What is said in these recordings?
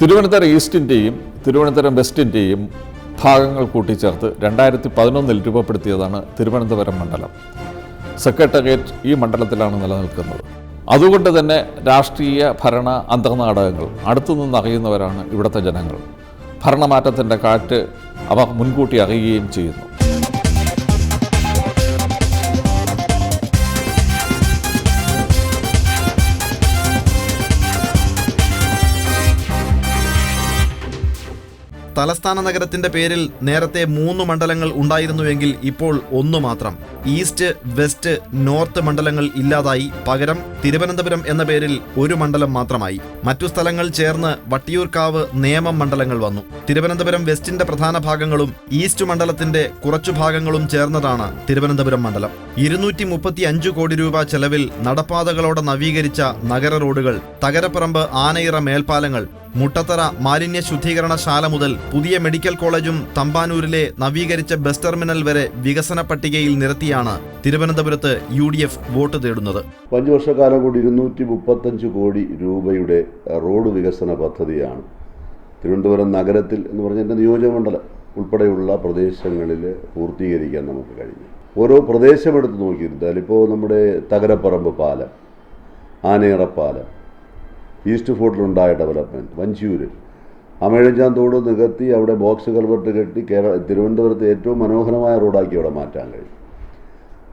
തിരുവനന്തപുരം ഈസ്റ്റിൻ്റെയും തിരുവനന്തപുരം വെസ്റ്റിൻ്റെയും ഭാഗങ്ങൾ കൂട്ടിച്ചേർത്ത് 2011 രൂപപ്പെടുത്തിയതാണ് തിരുവനന്തപുരം മണ്ഡലം. സെക്രട്ടേറിയറ്റ് ഈ മണ്ഡലത്തിലാണ് നിലനിൽക്കുന്നത്. അതുകൊണ്ട് തന്നെ രാഷ്ട്രീയ ഭരണ അന്തർനാടകങ്ങൾ അടുത്തുനിന്ന് അറിയുന്നവരാണ് ഇവിടുത്തെ ജനങ്ങൾ. ഭരണമാറ്റത്തിൻ്റെ കാറ്റ് അവർ മുൻകൂട്ടി അറിയുകയും ചെയ്യുന്നു. തലസ്ഥാന നഗരത്തിന്റെ പേരിൽ നേരത്തെ 3 മണ്ഡലങ്ങൾ ഉണ്ടായിരുന്നുവെങ്കിൽ ഇപ്പോൾ 1 മാത്രം. ഈസ്റ്റ്, വെസ്റ്റ്, നോർത്ത് മണ്ഡലങ്ങൾ ഇല്ലാതായി. പകരം തിരുവനന്തപുരം എന്ന പേരിൽ 1 മണ്ഡലം മാത്രമായി. മറ്റു സ്ഥലങ്ങൾ ചേർന്ന് വട്ടിയൂർക്കാവ്, നേമം മണ്ഡലങ്ങൾ വന്നു. തിരുവനന്തപുരം വെസ്റ്റിന്റെ പ്രധാന ഭാഗങ്ങളും ഈസ്റ്റ് മണ്ഡലത്തിന്റെ കുറച്ചു ഭാഗങ്ങളും ചേർന്നതാണ് തിരുവനന്തപുരം മണ്ഡലം. 235 കോടി രൂപ ചെലവിൽ നടപ്പാതകളോടെ നവീകരിച്ച നഗര റോഡുകൾ, തകരപ്പറമ്പ് ആനയിറ മേൽപ്പാലങ്ങൾ, മുട്ടത്തറ മാലിന്യ ശുദ്ധീകരണശാല മുതൽ പുതിയ മെഡിക്കൽ കോളേജും തമ്പാനൂരിലെ നവീകരിച്ച ബസ് ടെർമിനൽ വരെ വികസന പട്ടികയിൽ നിരത്തിയാണ് തിരുവനന്തപുരത്ത് UDF വോട്ട് തേടുന്നത്. 5 വർഷക്കാലം കൂടി 235 കോടി രൂപയുടെ റോഡ് വികസന പദ്ധതിയാണ് തിരുവനന്തപുരം നഗരത്തിൽ എന്ന് പറഞ്ഞ എൻ്റെ നിയോജകമണ്ഡലം ഉൾപ്പെടെയുള്ള പ്രദേശങ്ങളിൽ പൂർത്തീകരിക്കാൻ നമുക്ക് കഴിഞ്ഞു. ഓരോ പ്രദേശമെടുത്ത് നോക്കിയിരുന്നാൽ ഇപ്പോൾ നമ്മുടെ തകരപ്പറമ്പ് പാലം, ആനയിറ പാലം, ഈസ്റ്റ് ഫോർട്ടിലുണ്ടായ ഡെവലപ്മെൻറ്റ്, വഞ്ചിയൂര് അമേഴഞ്ചാന്തോട് നികത്തി അവിടെ ബോക്സ് കൽവർട്ട് കെട്ടി തിരുവനന്തപുരത്ത് ഏറ്റവും മനോഹരമായ റോഡാക്കി അവിടെ മാറ്റാൻ കഴിയും.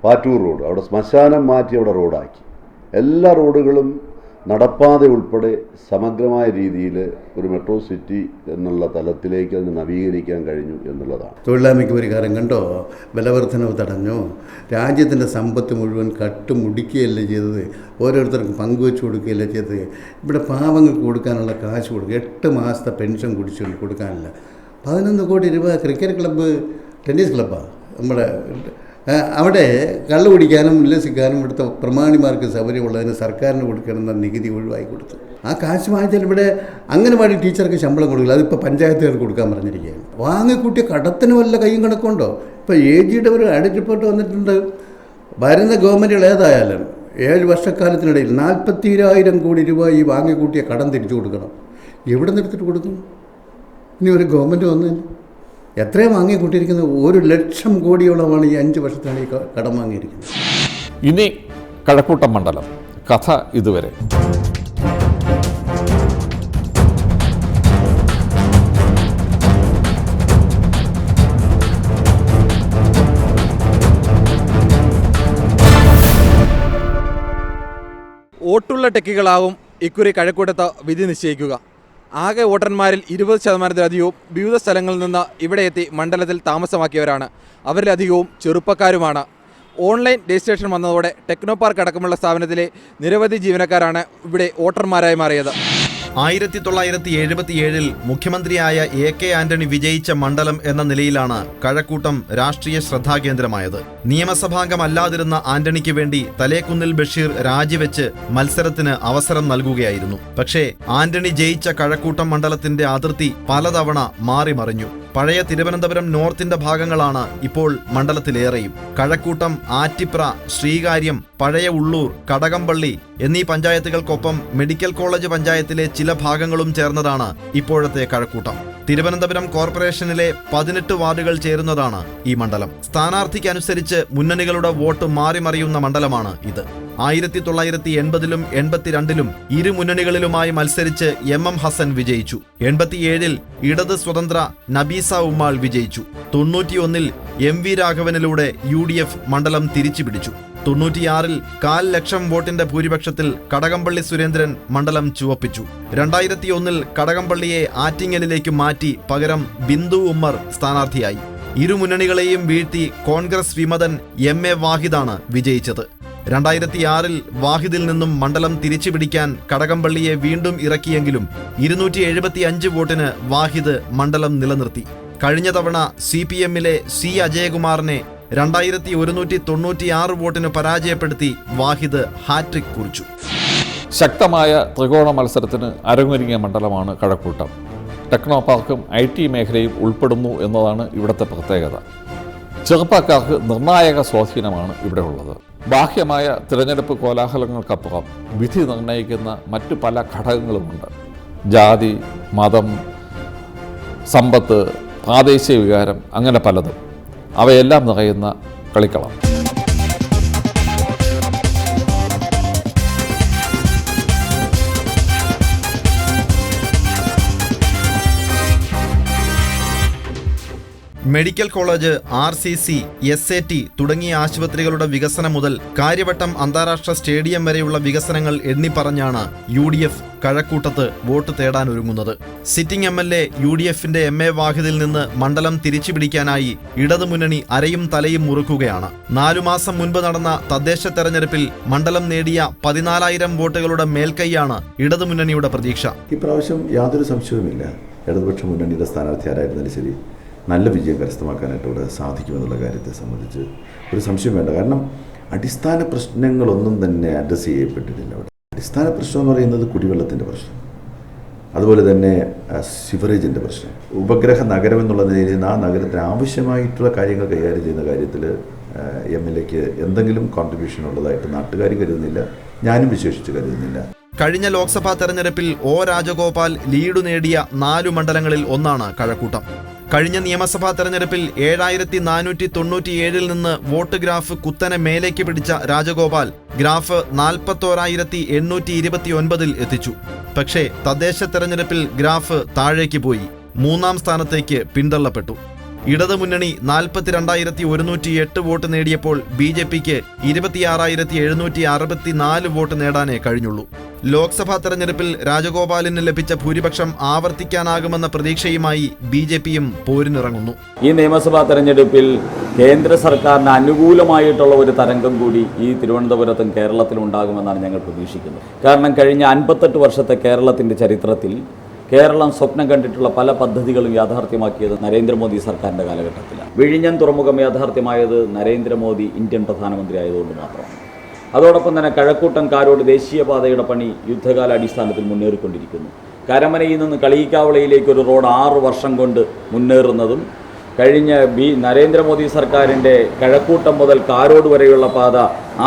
പാറ്റൂർ റോഡ് അവിടെ ശ്മശാനം മാറ്റി അവിടെ റോഡാക്കി. എല്ലാ റോഡുകളും നടപ്പാതെ ഉൾപ്പെടെ സമഗ്രമായ രീതിയിൽ ഒരു മെട്രോ സിറ്റി എന്നുള്ള തലത്തിലേക്ക് അതിന് നവീകരിക്കാൻ കഴിഞ്ഞു എന്നുള്ളതാണ്. തൊഴിലില്ലായ്മയ്ക്ക് പരിഹാരം കണ്ടോ, വിലവർദ്ധനവ് തടഞ്ഞോ, രാജ്യത്തിൻ്റെ സമ്പത്ത് മുഴുവൻ കട്ടുമുടിക്കുകയല്ലേ ചെയ്തത്, ഓരോരുത്തർക്കും പങ്കുവെച്ച് കൊടുക്കുകയല്ലേ ചെയ്തത്. ഇവിടെ പാവങ്ങൾക്ക് കൊടുക്കാനുള്ള കാശ് കൊടുക്കുക, 8 മാസത്തെ പെൻഷൻ കുടിച്ചുകൊണ്ട് കൊടുക്കാനില്ല. 11 കോടി രൂപ ക്രിക്കറ്റ് ക്ലബ്ബ്, ടെന്നീസ് ക്ലബ്ബാണ് നമ്മുടെ അവിടെ കള്ളു കുടിക്കാനും ഉല്ലസിക്കാനും ഇവിടുത്തെ പ്രമാണിമാർക്ക് സൗകര്യമുള്ളതിന് സർക്കാരിന് കൊടുക്കണമെന്ന നികുതി ഒഴിവാക്കി കൊടുത്തു. ആ കാശ് വാങ്ങിച്ചാൽ ഇവിടെ അംഗനവാടി ടീച്ചർക്ക് ശമ്പളം കൊടുക്കില്ല, അതിപ്പോൾ പഞ്ചായത്തുകാർക്ക് കൊടുക്കാൻ പറഞ്ഞിരിക്കുകയാണ്. വാങ്ങിക്കൂട്ടിയ കടത്തിന് വല്ല കയ്യും കണക്കുണ്ടോ? ഇപ്പോൾ AGയുടെ ഒരു ആഡിറ്റ് റിപ്പോർട്ട് വന്നിട്ടുണ്ട്. വരുന്ന ഗവൺമെൻറ്റുകൾ ഏതായാലും 7 വർഷക്കാലത്തിനിടയിൽ 42,000 കോടി രൂപ ഈ വാങ്ങിക്കൂട്ടിയ കടം തിരിച്ചു കൊടുക്കണം. എവിടെ നിന്ന് എടുത്തിട്ട് കൊടുക്കും? ഇനി ഒരു ഗവൺമെൻറ് വന്നതിന് എത്രയും വാങ്ങിക്കൂട്ടിയിരിക്കുന്നത്? 1,00,000 കോടിയോളമാണ് ഈ 5 വർഷത്താണ് ഈ കടം വാങ്ങിയിരിക്കുന്നത്. ഇനി കഴക്കൂട്ടം മണ്ഡലം കഥ ഇതുവരെ. വോട്ടുള്ള ടെക്കികളാവും ഇക്കുറി കഴക്കൂട്ടത്ത് വിധി നിശ്ചയിക്കുക. ആകെ വോട്ടർമാരിൽ 20%-ലധികവും വിവിധ സ്ഥലങ്ങളിൽ നിന്ന് ഇവിടെ എത്തി മണ്ഡലത്തിൽ താമസമാക്കിയവരാണ്. അവരിലധികവും ചെറുപ്പക്കാരുമാണ്. ഓൺലൈൻ രജിസ്ട്രേഷൻ വന്നതോടെ ടെക്നോ പാർക്ക് അടക്കമുള്ള സ്ഥാപനത്തിലെ നിരവധി ജീവനക്കാരാണ് ഇവിടെ വോട്ടർമാരായി മാറിയത്. 1977 മുഖ്യമന്ത്രിയായ AK ആന്റണി വിജയിച്ച മണ്ഡലം എന്ന നിലയിലാണ് കഴക്കൂട്ടം രാഷ്ട്രീയ ശ്രദ്ധാകേന്ദ്രമായത്. നിയമസഭാംഗമല്ലാതിരുന്ന ആന്റണിക്ക് വേണ്ടി തലേക്കുന്നിൽ ബഷീർ രാജിവെച്ച് മത്സരത്തിന് അവസരം നൽകുകയായിരുന്നു. പക്ഷേ ആന്റണി ജയിച്ച കഴക്കൂട്ടം മണ്ഡലത്തിന്റെ അതിർത്തി പലതവണ മാറി മറിഞ്ഞു. പഴയ തിരുവനന്തപുരം നോർത്തിന്റെ ഭാഗങ്ങളാണ് ഇപ്പോൾ മണ്ഡലത്തിലേറെയും. കഴക്കൂട്ടം, ആറ്റിപ്ര, ശ്രീകാര്യം, പഴയ ഉള്ളൂർ, കടകംപള്ളി എന്നീ പഞ്ചായത്തുകൾക്കൊപ്പം മെഡിക്കൽ കോളേജ് പഞ്ചായത്തിലെ ചില ഭാഗങ്ങളും ചേർന്നതാണ് ഇപ്പോഴത്തെ കഴക്കൂട്ടം. തിരുവനന്തപുരം കോർപ്പറേഷനിലെ 18 വാർഡുകൾ ചേരുന്നതാണ് ഈ മണ്ഡലം. സ്ഥാനാർത്ഥിക്കനുസരിച്ച് മുന്നണികളുടെ വോട്ട് മാറിമറിയുന്ന മണ്ഡലമാണ് ഇത്. 1980-ലും 82-ലും ഇരു മുന്നണികളിലുമായി മത്സരിച്ച് MM ഹസൻ വിജയിച്ചു. 87-ൽ ഇടത് സ്വതന്ത്ര നബീസ ഉമ്മാൾ വിജയിച്ചു. 91-ൽ MV രാഘവനിലൂടെ UDF മണ്ഡലം തിരിച്ചുപിടിച്ചു. 96-ൽ 1,00,000 വോട്ടിന്റെ ഭൂരിപക്ഷത്തിൽ കടകംപള്ളി സുരേന്ദ്രൻ മണ്ഡലം ചുവപ്പിച്ചു. 2001-ൽ കടകംപള്ളിയെ ആറ്റിങ്ങലിലേക്ക് മാറ്റി പകരം ബിന്ദു ഉമ്മർ സ്ഥാനാർത്ഥിയായി. ഇരു മുന്നണികളെയും വീഴ്ത്തി കോൺഗ്രസ് വിമതൻ MA വാഹിദാണ് വിജയിച്ചത്. 2006-ൽ വാഹിദിൽ നിന്നും മണ്ഡലം തിരിച്ചുപിടിക്കാൻ കടകംപള്ളിയെ വീണ്ടും ഇറക്കിയെങ്കിലും 275 വോട്ടിന് വാഹിദ് മണ്ഡലം നിലനിർത്തി. കഴിഞ്ഞ തവണ CPM-ലെ C അജയകുമാറിനെ 2196 വോട്ടിന് പരാജയപ്പെടുത്തി വാഹിദ് ഹാട്രിക് കുറിച്ചു. ശക്തമായ ത്രികോണ മത്സരത്തിന് അരങ്ങൊരുങ്ങിയ മണ്ഡലമാണ് കഴക്കൂട്ടം. ടെക്നോ പാർക്കും IT മേഖലയും ഉൾപ്പെടുന്നു എന്നതാണ് ഇവിടുത്തെ പ്രത്യേകത. ചെറുപ്പക്കാർക്ക് നിർണായക സ്വാധീനമാണ് ഇവിടെ ഉള്ളത്. ബാഹ്യമായ തിരഞ്ഞെടുപ്പ് കോലാഹലങ്ങൾക്കപ്പുറം വിധി നിർണ്ണയിക്കുന്ന മറ്റു പല ഘടകങ്ങളുമുണ്ട്. ജാതി, മതം, സമ്പത്ത്, പ്രാദേശിക വികാരം, അങ്ങനെ പലതും. അവയെല്ലാം നിറയുന്ന കളിക്കളം. മെഡിക്കൽ കോളേജ്, RCC, SAT തുടങ്ങിയ ആശുപത്രികളുടെ വികസനം മുതൽ കാര്യവട്ടം അന്താരാഷ്ട്ര സ്റ്റേഡിയം വരെയുള്ള വികസനങ്ങൾ എണ്ണിപ്പറഞ്ഞാണ് UDF കഴക്കൂട്ടത്ത് വോട്ട് തേടാനൊരുങ്ങുന്നത്. സിറ്റിംഗ് MLA UDFന്റെ MA വാഹിദിൽ നിന്ന് മണ്ഡലം തിരിച്ചുപിടിക്കാനായി ഇടതുമുന്നണി അരയും തലയും മുറുക്കുകയാണ്. 4 മാസം മുൻപ് നടന്ന തദ്ദേശ തെരഞ്ഞെടുപ്പിൽ മണ്ഡലം നേടിയ 14,000 വോട്ടുകളുടെ മേൽക്കൈയാണ് ഇടതുമുന്നണിയുടെ പ്രതീക്ഷ. ഇപ്രാവശ്യം യാതൊരു സംശയവുമില്ല, ഇടതുപക്ഷ മുന്നണിയുടെ സ്ഥാനാർത്ഥി ആരായിരുന്നാലും ശരി നല്ല വിജയം കരസ്ഥമാക്കാനായിട്ട് ഇവിടെ സാധിക്കുമെന്നുള്ള കാര്യത്തെ സംബന്ധിച്ച് ഒരു സംശയം വേണ്ട. കാരണം അടിസ്ഥാന പ്രശ്നങ്ങളൊന്നും തന്നെ അഡ്രസ്സ് ചെയ്യപ്പെട്ടിട്ടില്ല അവിടെ. അടിസ്ഥാന പ്രശ്നം എന്ന് പറയുന്നത് കുടിവെള്ളത്തിൻ്റെ പ്രശ്നം, അതുപോലെ തന്നെ സിവറേജിൻ്റെ പ്രശ്നം, ഉപഗ്രഹ നഗരം എന്നുള്ള നിലയിൽ ആ നഗരത്തിന് ആവശ്യമായിട്ടുള്ള കാര്യങ്ങൾ കൈകാര്യം ചെയ്യുന്ന കാര്യത്തിൽ MLAക്ക് എന്തെങ്കിലും കോൺട്രിബ്യൂഷൻ ഉള്ളതായിട്ട് നാട്ടുകാർ കരുതുന്നില്ല, ഞാനും വിശേഷിച്ച് കരുതുന്നില്ല. കഴിഞ്ഞ ലോക്സഭാ തെരഞ്ഞെടുപ്പിൽ O. രാജഗോപാൽ ലീഡ് നേടിയ 4 മണ്ഡലങ്ങളിൽ ഒന്നാണ് കഴക്കൂട്ടം. കഴിഞ്ഞ നിയമസഭാ തെരഞ്ഞെടുപ്പിൽ 7497 നിന്ന് വോട്ട് ഗ്രാഫ് കുത്തനെ മേലേക്ക് പിടിച്ച രാജഗോപാൽ ഗ്രാഫ് 41,829 എത്തിച്ചു. പക്ഷേ തദ്ദേശ തെരഞ്ഞെടുപ്പിൽ ഗ്രാഫ് താഴേക്ക് പോയി 3-ാം സ്ഥാനത്തേക്ക് പിന്തള്ളപ്പെട്ടു. ഇടതുമുന്നണി 42,108 വോട്ട് നേടിയപ്പോൾ BJPക്ക് 26,764 വോട്ട് നേടാനേ കഴിഞ്ഞുള്ളൂ. ലോക്സഭാ തെരഞ്ഞെടുപ്പിൽ രാജഗോപാലിന് ലഭിച്ച ഭൂരിപക്ഷം ആവർത്തിക്കാനാകുമെന്ന പ്രതീക്ഷയുമായി BJPയും പോരിനിറങ്ങുന്നു. ഈ നിയമസഭാ തെരഞ്ഞെടുപ്പിൽ കേന്ദ്ര സർക്കാരിന് അനുകൂലമായിട്ടുള്ള ഒരു തരംഗം കൂടി ഈ തിരുവനന്തപുരത്തും കേരളത്തിലും ഉണ്ടാകുമെന്നാണ് ഞങ്ങൾ പ്രതീക്ഷിക്കുന്നത്. കാരണം കഴിഞ്ഞ 58 വർഷത്തെ കേരളത്തിൻ്റെ ചരിത്രത്തിൽ കേരളം സ്വപ്നം കണ്ടിട്ടുള്ള പല പദ്ധതികളും യാഥാർത്ഥ്യമാക്കിയത് നരേന്ദ്രമോദി സർക്കാരിൻ്റെ കാലഘട്ടത്തിലാണ്. വിഴിഞ്ഞം തുറമുഖം യാഥാർത്ഥ്യമായത് നരേന്ദ്രമോദി ഇന്ത്യൻ പ്രധാനമന്ത്രി ആയതുകൊണ്ട് മാത്രമാണ്. അതോടൊപ്പം തന്നെ കഴക്കൂട്ടം കാരോട് ദേശീയപാതയുടെ പണി യുദ്ധകാല അടിസ്ഥാനത്തിൽ മുന്നേറിക്കൊണ്ടിരിക്കുന്നു. കരമനയിൽ നിന്ന് കളിയിക്കാവളയിലേക്ക് ഒരു റോഡ് 6 വർഷം കൊണ്ട് മുന്നേറുന്നതും കഴിഞ്ഞ നരേന്ദ്രമോദി സർക്കാരിൻ്റെ കഴക്കൂട്ടം മുതൽ കാരോട് വരെയുള്ള പാത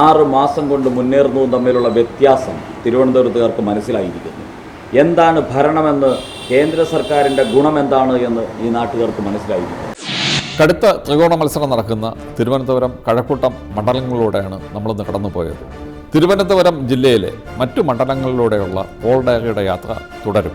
6 മാസം കൊണ്ട് മുന്നേറുന്നതും തമ്മിലുള്ള വ്യത്യാസം തിരുവനന്തപുരത്തുകാർക്ക് മനസ്സിലായിരിക്കുന്നു. എന്താണ് ഭരണമെന്ന്, കേന്ദ്ര സർക്കാരിൻ്റെ ഗുണമെന്താണ് എന്ന് ഈ നാട്ടുകാർക്ക് മനസ്സിലായിരിക്കുന്നു. കടുത്ത ത്രികോണ മത്സരം നടക്കുന്ന തിരുവനന്തപുരം കഴക്കൂട്ടം മണ്ഡലങ്ങളിലൂടെയാണ് നമ്മളിന്ന് കടന്നുപോയത്. തിരുവനന്തപുരം ജില്ലയിലെ മറ്റു മണ്ഡലങ്ങളിലൂടെയുള്ള പോൾ ഡയറിയുടെ യാത്ര തുടരും.